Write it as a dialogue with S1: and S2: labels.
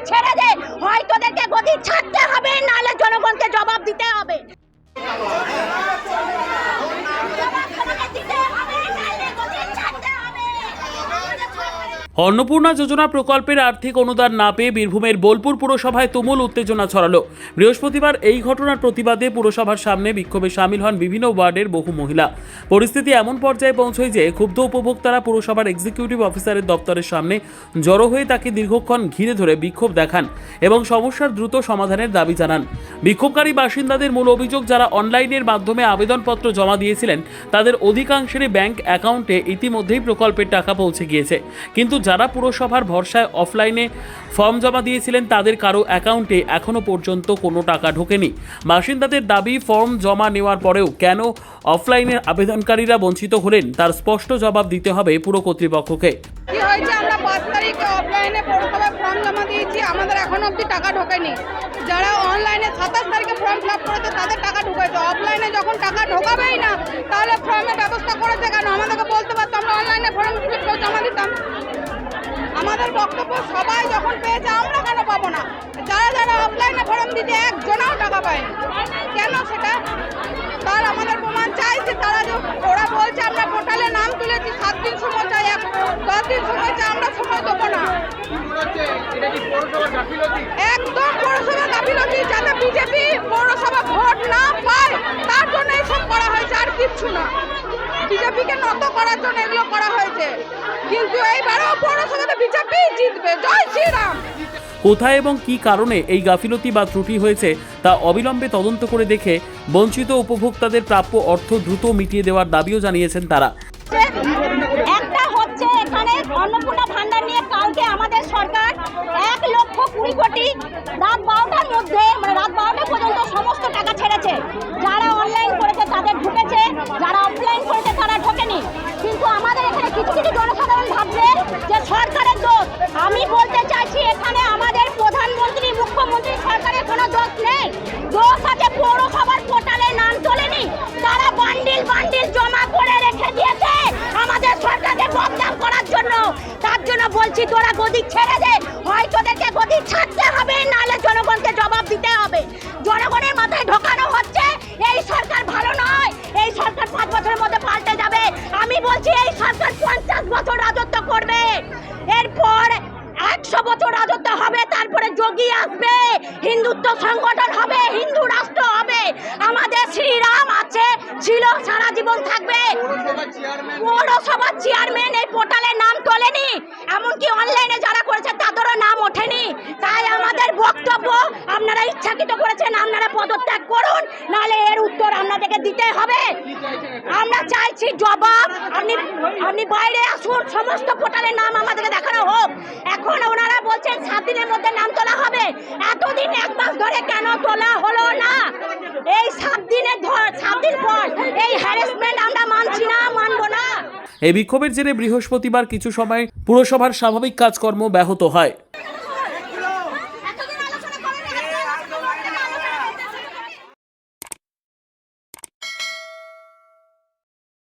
S1: ছেড়ে দে, হয় তোদেরকে গদি ছাড়তে হবে, নাহলে জনগণকে জবাব দিতে হবে।
S2: অন্নপূর্ণা যোজনা প্রকল্পের আর্থিক অনুদান না পেয়ে বীরভূমের বোলপুর পুরসভায় তুমুল উত্তেজনা ছড়ালো। বৃহস্পতিবার এই ঘটনার প্রতিবাদে পুরসভার সামনে বিক্ষোভে সামিল হন বিভিন্ন ওয়ার্ডের বহু মহিলা। পরিস্থিতি এমন পর্যায়ে পৌঁছয় যে ক্ষুব্ধ উপভোক্তারা পুরসভার এক্সিকিউটিভ অফিসারের দপ্তরের সামনে জড়ো হয়ে তাকে দীর্ঘক্ষণ ঘিরে ধরে বিক্ষোভ দেখান এবং সমস্যার দ্রুত সমাধানের দাবি জানান। বিক্ষোভকারী বাসিন্দাদের মূল অভিযোগ, যারা অনলাইনের মাধ্যমে আবেদনপত্র জমা দিয়েছিলেন তাদের অধিকাংশেরই ব্যাংক অ্যাকাউন্টে ইতিমধ্যেই প্রকল্পের টাকা পৌঁছে গিয়েছে, কিন্তু যারা পুরসভার ভরসায় অফলাইনে ফর্ম জমা দিয়েছিলেন তাদের কারো অ্যাকাউন্টে এখনো পর্যন্ত কোনো টাকা ঢোকেনি। বাসিন্দাদের দাবি, ফর্ম জমা নেওয়ার পরেও কেন অফলাইনের আবেদনকারীরা বঞ্চিত হলেন তার স্পষ্ট জবাব দিতে হবে পুর কর্তৃপক্ষকে।
S3: কি হয়েছে, আমরা 5 তারিখে অফলাইনে পৌরসভায় ফর্ম জমা দিয়েছি, আমাদের এখনো অবধি টাকা ঢোকেনি। যারা অনলাইনে 27 তারিখে ফর্ম ফিল আপ করেছে তাদের টাকা ঢুকেছে। অফলাইনে যখন টাকা ঢোকাবেই না তাহলে ফর্মের ব্যবস্থা করেছে কেন? আমাদেরকে বলতে পারতো, আমরা অনলাইনে ফর্ম জমা দিতাম। আমাদের বক্তব্য, সবাই যখন পেয়েছে আমরা কেন পাবো না? যারা যারা অফলাইনে ফর্ম দিতে একজনও টাকা পায়নি, কেন সেটা? তার আমাদের প্রমাণ চাইছে। তারা ওরা বলছে আমরা পোর্টালে নাম তুলেছি, 7 দিন সময় চাই, 10 দিন সময় চাই, আমরা সময় দেবো না। একদম পৌরসভা গাফিলতি, যাতে বিজেপি পৌরসভা ভোট না পায় তার জন্য এইসব করা হয়েছে, আর কিচ্ছু না। বিজেপিকে নত করার জন্য এগুলো করা হয়েছে, কিন্তু এইবারও পৌরসভাতে বিজেপি জিতবে। জয় শ্রীরাম।
S2: কোথায় এবং কী কারণে এই গাফিলতি বা ত্রুটি হয়েছে তা অবিলম্বে তদন্ত করে দেখে বঞ্চিত উপভোক্তাদের প্রাপ্য অর্থ দ্রুত মিটিয়ে দেওয়ার দাবিও জানিয়েছেন তারা।
S1: একটা হচ্ছে, এখানে অন্নপূর্ণা ভান্ডার নিয়ে কালকে আমাদের সরকার 1,20,00,000 কোটি রাত 12টার মধ্যে, মানে রাত 12টা পর্যন্ত সমস্ত টাকা ছেড়েছে। যারা অনলাইন করেছে তাদের ঢুকেছে, যারা অফলাইন করেছে তারা ঢোকেনি। কিন্তু আমাদের এখানে কিছু কিছু জনসাধারণ ভাবছে যে সরকারের দোষ। আমি বলতে চাইছি, এখানে আমাদের প্রধানমন্ত্রী, মুখ্যমন্ত্রী, সরকারের কোনো দোষ নেই। দোষ আছে পৌরসভার পোর্টালে নাম তোলেনি, তারা বান্ডিল বান্ডিল জমা করে রেখে দিয়েছে আমাদের সরকারকে বদনাম করার জন্য। তার জন্য বলছি, তোরা গদি ছেড়ে দে, হয় তোদেরকে গদি ছাড়তে হবে, নাহলে জনগণকে জবাব দিতে হবে। জনগণের মাথায় ঢোকানো হচ্ছে এই সরকার ভালো নয়, এই সরকার 5 বছরের মধ্যে পাল্টে যাবে। আমি বলছি এই সরকার 50 বছর রাজত্ব করবে, এরপর 100 বছর রাজত্ব হবে, তারপরে যোগী আসবে, হিন্দুত্ব সংগঠন হবে, হিন্দু রাষ্ট্র হবে। আমাদের শ্রীরাম আছে, ছিল, সারা জীবন থাকবে। পৌরসভার চেয়ারম্যান এই পোর্টালে নাম তোলেনি, এমনকি অনলাইনে যারা করেছে তাদেরও নাম ওঠেনি। তাই আমাদের বক্তব্য, আপনারা ইচ্ছাকৃত করেছেন, আপনারা পদত্যাগ করুন, নাহলে এর উত্তর আপনাদেরকে দিতে হবে। আমরা চাইছি জবাব। আপনি বাইরে আসুন, সমস্ত পোর্টালের নাম আমাদেরকে দেখানো হোক। এখন ওনারা বলছেন 7 দিনের মধ্যে নাম তোলা হবে। এতদিন 1 মাস ধরে কেন তোলা হলো না? এই 7 দিন পর এই হ্যারাসমেন্ট আমরা মানছি না, মানবো না।
S2: এই বিক্ষোভের জেরে বৃহস্পতিবার কিছু সময় পুরসভার স্বাভাবিক কাজকর্ম ব্যাহত হয়।